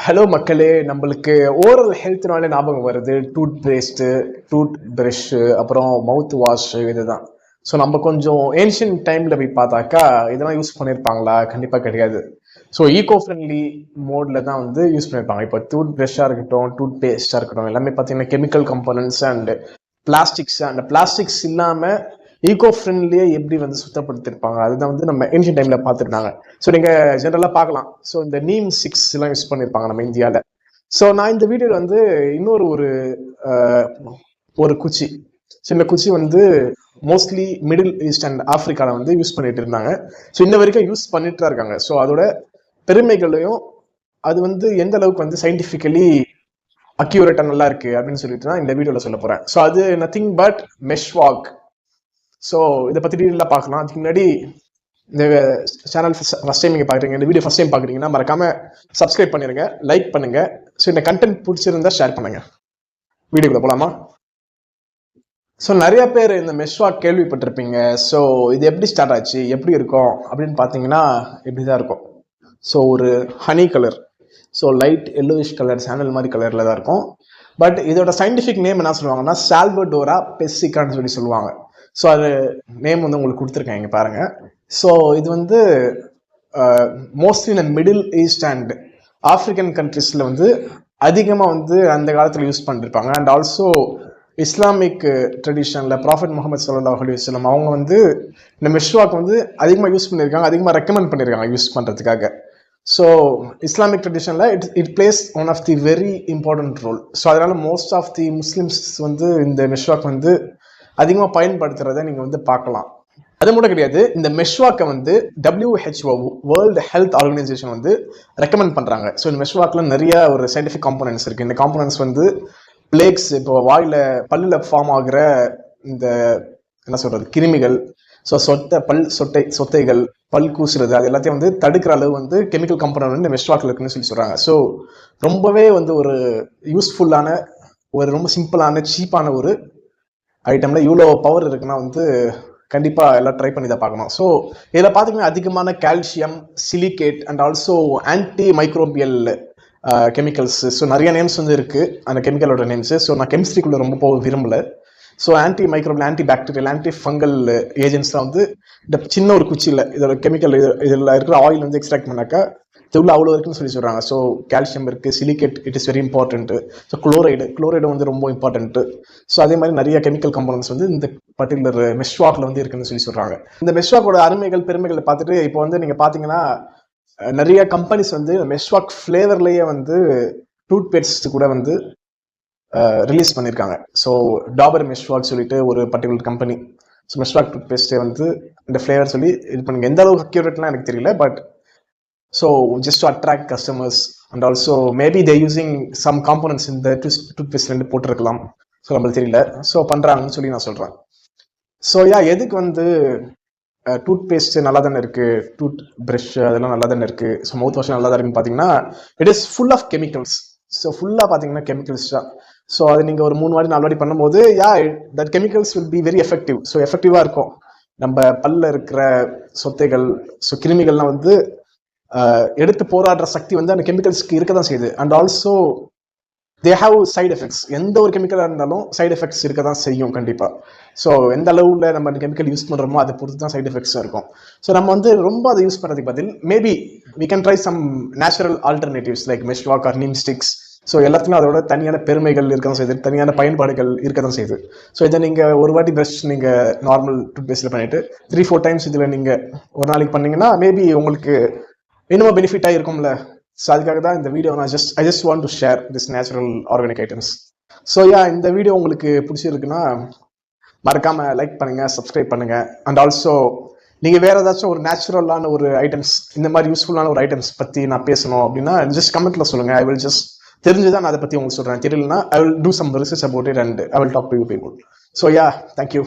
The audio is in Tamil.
ஹலோ மக்களே, நம்மளுக்கு ஓரல் ஹெல்த்னாலே ஞாபகம் வருது டூத் பேஸ்ட்டு, டூத் ப்ரஷ்ஷு, அப்புறம் மவுத் வாஷ். இதுதான். ஸோ நம்ம கொஞ்சம் ஏன்ஷியன்ட் டைமில் போய் பார்த்தாக்கா இதெல்லாம் யூஸ் பண்ணியிருப்பாங்களா? கண்டிப்பாக கிடையாது. ஸோ ஈகோ ஃப்ரெண்ட்லி மோடில் தான் வந்து யூஸ் பண்ணியிருப்பாங்க. இப்போ டூத் ப்ரஷ்ஷாக இருக்கட்டும், டூத் பேஸ்ட்டாக இருக்கட்டும், எல்லாமே பார்த்தீங்கன்னா கெமிக்கல் கம்போனன்ட்ஸ் அண்ட் பிளாஸ்டிக்ஸ். அந்த பிளாஸ்டிக்ஸ் இல்லாமல் ஈகோ ஃப்ரெண்ட்லியே எப்படி வந்து சுத்தப்படுத்திருப்பாங்க, அதுதான் வந்து நம்ம ஏன்ஷியன் டைமில் பார்த்துருந்தாங்க. ஸோ நீங்கள் ஜென்ரலாக பார்க்கலாம். ஸோ இந்த நீம் சிக்ஸ் எல்லாம் யூஸ் பண்ணியிருப்பாங்க நம்ம இந்தியாவில். ஸோ நான் இந்த வீடியோவில் வந்து இன்னொரு ஒரு குச்சி, சின்ன குச்சி வந்து மோஸ்ட்லி மிடில் ஈஸ்ட் அண்ட் ஆப்பிரிக்காவில் வந்து யூஸ் பண்ணிட்டு இருந்தாங்க. ஸோ இன்ன வரைக்கும் யூஸ் பண்ணிட்டு தான் இருக்காங்க. ஸோ அதோட பெருமைகளையும் அது வந்து எந்த அளவுக்கு வந்து சயின்டிஃபிக்கலி அக்யூரேட்டாக நல்லா இருக்கு அப்படின்னு சொல்லிட்டு தான் இந்த வீடியோவில் சொல்ல போகிறேன். ஸோ அது நத்திங் பட் மெஷ்வாக். ஸோ இதை பற்றி டீட்டெயிலாக பார்க்கலாம். அதுக்கு முன்னாடி இந்த சேனல் ஃபஸ்ட் டைம் நீங்கள் பார்க்குறீங்க, இந்த வீடியோ ஃபஸ்ட் டைம் பார்க்குறீங்கன்னா மறக்காம சப்ஸ்கிரைப் பண்ணிடுங்க, லைக் பண்ணுங்க. ஸோ இந்த கண்டென்ட் பிடிச்சிருந்தா ஷேர் பண்ணுங்க. வீடியோக்குள்ள போகலாமா? ஸோ நிறைய பேர் இந்த மெஷ்வாக் கேள்விப்பட்டிருப்பீங்க. ஸோ இது எப்படி ஸ்டார்ட் ஆச்சு, எப்படி இருக்கும் அப்படின்னு பார்த்தீங்கன்னா இப்படி தான் இருக்கும். ஸோ ஒரு honey colour, so light yellowish colour, sandal மாதிரி கலரில் தான் இருக்கும். பட் இதோட சயின்டிஃபிக் நேம் என்ன சொல்லுவாங்கன்னா சால்வடோரா பெர்சிகான்னு சொல்லுவாங்க. ஸோ அது நேம் வந்து உங்களுக்கு கொடுத்துருக்கேன், இங்கே பாருங்கள். ஸோ இது வந்து மோஸ்ட்லி இந்த மிடில் ஈஸ்ட் அண்ட் ஆப்ரிக்கன் கண்ட்ரீஸில் வந்து அதிகமாக வந்து அந்த காலத்தில் யூஸ் பண்ணிருப்பாங்க. அண்ட் ஆல்சோ இஸ்லாமிக் ட்ரெடிஷனில் ப்ராஃபெட் முகமது ஸல்லல்லாஹு அலைஹி வஸல்லம் அவங்க வந்து இந்த மெஷ்வாக் வந்து அதிகமாக யூஸ் பண்ணியிருக்காங்க, அதிகமாக ரெக்கமெண்ட் பண்ணியிருக்காங்க யூஸ் பண்ணுறதுக்காக. ஸோ இஸ்லாமிக் ட்ரெடிஷனில் it plays one of the very important role. So அதனால் மோஸ்ட் ஆஃப் தி முஸ்லிம்ஸ் வந்து இந்த மெஷ்வாக் வந்து அதிகமாக பயன்படுத்துறதை நீங்கள் வந்து பார்க்கலாம். அது மட்டும் கிடையாது, இந்த மெஷ்வாக்கை வந்து WHO வேர்ல்டு ஹெல்த் ஆர்கனைசேஷன் வந்து ரெக்கமெண்ட் பண்ணுறாங்க. ஸோ இந்த மெஷ்வாக்கில் நிறைய ஒரு சயின்டிஃபிக் காம்போனன்ட்ஸ் இருக்குது. இந்த காம்போனன்ட்ஸ் வந்து பிளேக்ஸ், இப்போ வாயில் பல்லில் ஃபார்ம் ஆகிற இந்த என்ன சொல்கிறது கிருமிகள், ஸோ சொத்தைகள், பல் கூசுறது, அது எல்லாத்தையும் வந்து தடுக்கிற அளவு வந்து கெமிக்கல் காம்போனன்ட் இந்த மெஷ்வாக்கில் இருக்குன்னு சொல்கிறாங்க. ஸோ ரொம்பவே வந்து ஒரு யூஸ்ஃபுல்லான, ஒரு ரொம்ப சிம்பிளான, சீப்பான ஒரு ஐட்டம்ல இவ்வளோ பவர் இருக்குன்னா வந்து கண்டிப்பாக எல்லாம் ட்ரை பண்ணி தான் பார்க்கணும். ஸோ இதில் பார்த்தீங்கன்னா அதிகமான calcium, silicate and also anti microbial chemicals. So நிறைய நேம்ஸ் வந்து இருக்குது அந்த கெமிக்கலோட நேம்ஸு. ஸோ நான் கெமிஸ்ட்ரிக்குள்ளே ரொம்ப போக விரும்பலை. So anti microbial, anti bacterial, anti fungal ஏஜென்ட்ஸ்லாம் வந்து இந்த சின்ன ஒரு குச்சியில் இதோட கெமிக்கல் இதில் இருக்கிற ஆயில் வந்து எக்ஸ்ட்ராக்ட் பண்ணாக்கா இதுள்ள அவ்வளோ இருக்குன்னு சொல்கிறாங்க. ஸோ கால்சியம் இருக்குது, silicate it is very important. So chloride வந்து ரொம்ப இம்பார்ட்டன்ட்டு. ஸோ அதே மாதிரி நிறைய கெமிக்கல் கம்போனன்ட்ஸ் வந்து இந்த பர்டிகுலர் மெஷ்வாக்கில் வந்து இருக்குன்னு சொல்கிறாங்க. இந்த மெஷ்வாக்கோட அருமைகள் பெருமைகளை பார்த்துட்டு இப்போ வந்து நீங்கள் பார்த்தீங்கன்னா நிறைய கம்பெனிஸ் வந்து மெஷ்வாக் ஃப்ளேவர்லேயே வந்து டூத் பேஸ்ட் கூட வந்து ரிலீஸ் பண்ணியிருக்காங்க. ஸோ டாபர் மெஷ்வாக் சொல்லிட்டு ஒரு பர்டிகுலர் கம்பெனி, ஸோ மெஷ்வாக் டூத் பேஸ்ட்டை வந்து இந்த ஃப்ளேவர் சொல்லி இது பண்ணுங்க. எந்த அளவுக்கு அக்யூரேட்லாம் எனக்கு தெரியல, but so just to attract customers and also maybe they're using some components in the toothpaste ரெண்டு போட்டிருக்கலாம். ஸோ நம்மளுக்கு தெரியல. ஸோ பண்ணுறாங்கன்னு சொல்லி நான் சொல்கிறேன். ஸோ எதுக்கு வந்து டூத் பேஸ்ட் நல்லா தானே இருக்குது, டூத் ப்ரஷ் அதெல்லாம் நல்லா தானே இருக்குது, ஸோ மவுத் வாஷ் நல்லா தான் இருக்குன்னு பார்த்தீங்கன்னா it is full of chemicals. So ஃபுல்லாக பார்த்தீங்கன்னா கெமிக்கல்ஸ் தான். ஸோ அது நீங்கள் ஒரு 3 வாட்டி 4 வாட்டி பண்ணும்போது that chemicals will be very effective. So எஃபெக்டிவாக இருக்கும். நம்ம பல்ல இருக்கிற சொத்தைகள், ஸோ கிருமிகள்லாம் வந்து எடுத்து போராடுற சக்தி வந்து அந்த கெமிக்கல்ஸ்க்கு இருக்க தான் செய்யுது. And also they have side effects. எந்த ஒரு கெமிக்கலாக இருந்தாலும் சைட் எஃபெக்ட்ஸ் இருக்க தான் செய்யும் கண்டிப்பாக. ஸோ எந்த அளவில் நம்ம அந்த கெமிக்கல் யூஸ் பண்ணுறோமோ அதை பொறுத்து தான் சைட் எஃபெக்ட்ஸும் இருக்கும். ஸோ நம்ம வந்து ரொம்ப அதை யூஸ் பண்ணுறதுக்கு பதில் maybe we can try some natural alternatives like மெஷ்வாக் ஆர் நீம் ஸ்டிக்ஸ். ஸோ எல்லாத்துக்கும் அதோட தனியான பெருமைகள் இருக்க தான் செய்யுது, தனியான பயன்பாடுகள் இருக்க தான் செய்யுது. ஸோ இதை நீங்கள் ஒரு வாட்டி ப்ரஷ் நீங்கள் நார்மல் டூத் பேஸ்ட்டில் பண்ணிவிட்டு 3-4 டைம்ஸ் இதில் நீங்கள் ஒரு நாளைக்கு பண்ணிங்கன்னா மேபி உங்களுக்கு இன்னும் பெனிஃபிட்டாக இருக்கும்ல. ஸோ அதுக்காக தான் இந்த வீடியோ நான் I just want to share this natural organic items. So இந்த வீடியோ உங்களுக்கு பிடிச்சிருக்குன்னா மறக்காமல் லைக் பண்ணுங்கள், சப்ஸ்கிரைப் பண்ணுங்கள். அண்ட் ஆல்சோ நீங்கள் வேறு ஏதாச்சும் ஒரு நேச்சுரலான ஒரு ஐட்டம்ஸ், இந்த மாதிரி யூஸ்ஃபுல்லான ஒரு ஐட்டம்ஸ் பற்றி நான் பேசணும் அப்படின்னா ஜஸ்ட் கமெண்ட்டில் சொல்லுங்கள். ஐ வில் ஜஸ்ட் தெரிஞ்சுதான் நான் அதை பற்றி உங்களுக்கு சொல்கிறேன். தெரியலனா I will do some research about it and I will talk to you people. So thank you.